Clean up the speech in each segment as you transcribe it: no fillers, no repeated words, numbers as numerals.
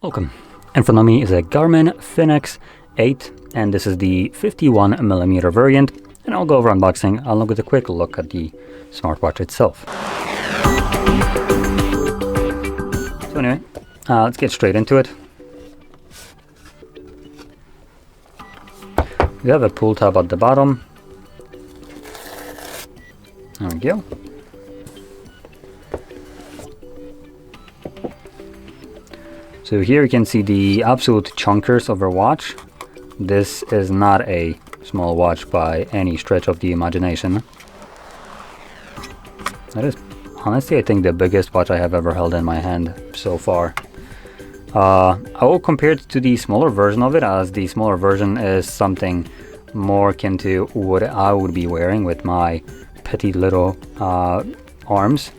Welcome. In front of me is a Garmin Fenix 8, and this is the 51mm variant, and I'll go over unboxing. I'll look at a quick look at the smartwatch itself. So anyway, let's get straight into it. We have a pull tab at the bottom. There we go. So here you can see the absolute chunkers of our watch. This is not a small watch by any stretch of the imagination. That is honestly, I think, the biggest watch I have ever held in my hand so far. I will compare it to the smaller version of it, as the smaller version is something more akin to what I would be wearing with my petty little arms.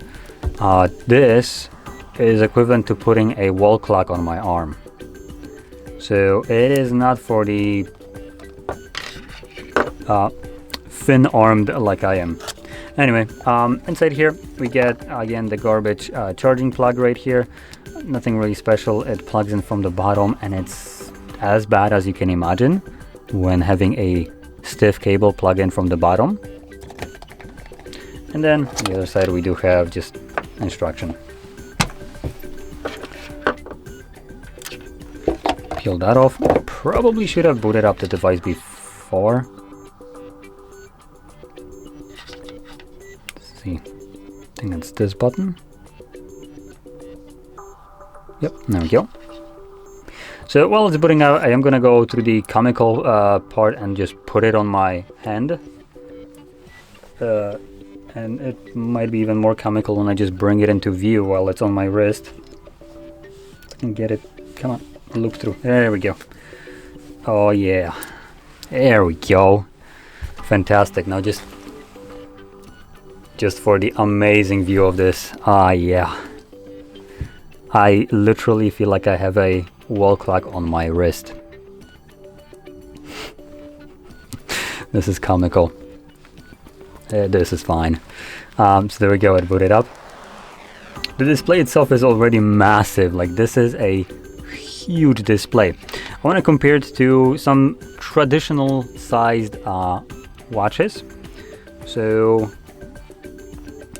This is equivalent to putting a wall clock on my arm. So it is not for the thin-armed like I am. Anyway, inside here we get again the garbage charging plug right here. Nothing really special. It plugs in from the bottom, and it's as bad as you can imagine when having a stiff cable plug in from the bottom. And then on the other side we do have just instruction. Peel that off. Probably should have booted up the device before. Let's see. I think that's this button. Yep, there we go. So while it's booting out, I am going to go through the comical part and just put it on my hand. And it might be even more comical when I just bring it into view while it's on my wrist. And get it, come on, loop through. There we go. Oh yeah, there we go. Fantastic. Now just for the amazing view of this. Yeah. I literally feel like I have a wall clock on my wrist. This is comical. This is fine. So there we go, it booted up. The display itself is already massive. Like, this is a huge display. I want to compare it to some traditional sized watches. So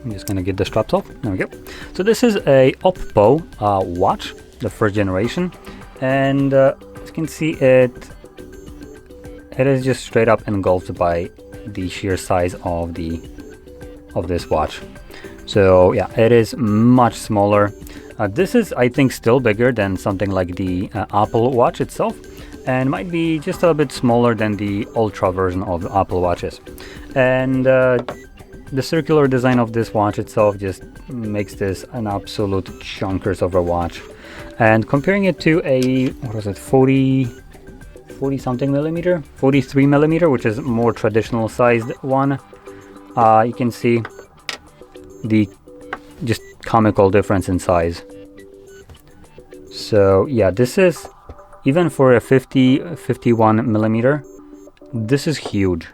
I'm just gonna get the straps off. There we go. So this is a Oppo watch, the first generation, and as you can see, it is just straight up engulfed by the sheer size of this watch. So yeah, it is much smaller. This is, I think, still bigger than something like the Apple Watch itself, and might be just a bit smaller than the Ultra version of the Apple Watches. And the circular design of this watch itself just makes this an absolute chunkers of a watch. And comparing it to a, what was it, 40 something millimeter, 43 millimeter, which is more traditional sized one, you can see the just comical difference in size. So yeah, this is, even for a 51 millimeter, this is huge.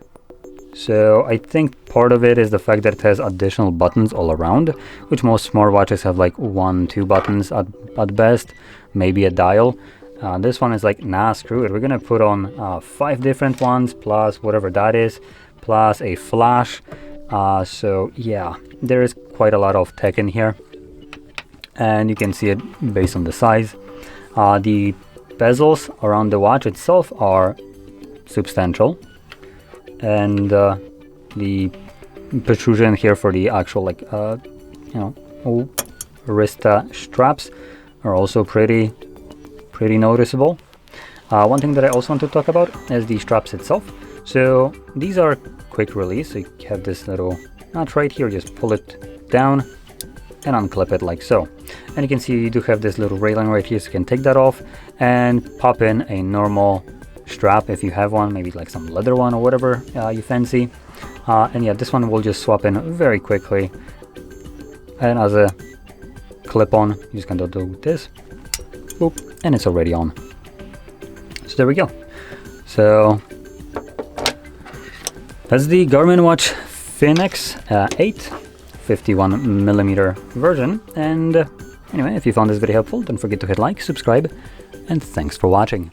So I think part of it is the fact that it has additional buttons all around, which most smartwatches have like 1-2 buttons at best, maybe a dial. This one is like, nah, screw it. We're gonna put on 5 different ones, plus whatever that is, plus a flash. So yeah, there is quite a lot of tech in here, and you can see it based on the size. The bezels around the watch itself are substantial, and the protrusion here for the actual, like, wrist straps are also pretty noticeable. One thing that I also want to talk about is the straps itself. So these are quick release. So you have this little notch right here, just pull it down and unclip it like so. And you can see you do have this little railing right here, so you can take that off and pop in a normal strap if you have one, maybe like some leather one or whatever you fancy. And yeah, this one will just swap in very quickly. And as a clip-on, you just gonna do this, boop, and it's already on. So there we go. So that's the Garmin Watch Fenix 8 51mm version. And anyway, if you found this video helpful, don't forget to hit like, subscribe, and thanks for watching.